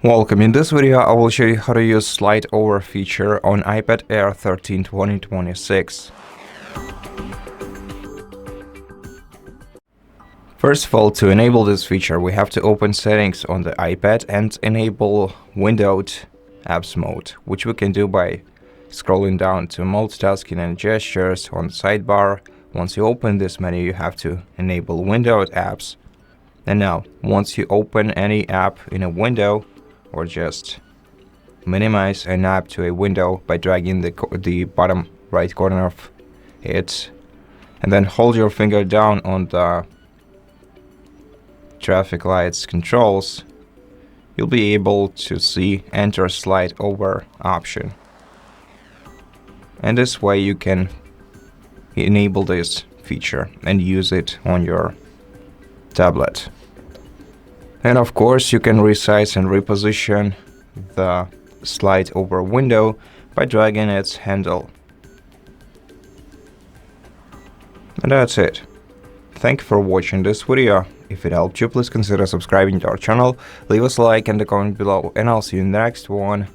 Welcome. In this video, I will show you how to use slide over feature on iPad Air 13 2026. First of all, to enable this feature, we have to open Settings on the iPad and enable Windowed Apps mode, which we can do by scrolling down to Multitasking and Gestures on the sidebar. Once you open this menu, you have to enable Windowed Apps. And now, once you open any app in a window, or just minimize an app to a window by dragging the bottom right corner of it, and then hold your finger down on the traffic lights controls, you'll be able to see Enter Slide Over option. And this way you can enable this feature and use it on your tablet. And of course, you can resize and reposition the slide over window by dragging its handle. And that's it. Thank you for watching this video. If it helped you, please consider subscribing to our channel, leave us a like and a comment below, and I'll see you in the next one.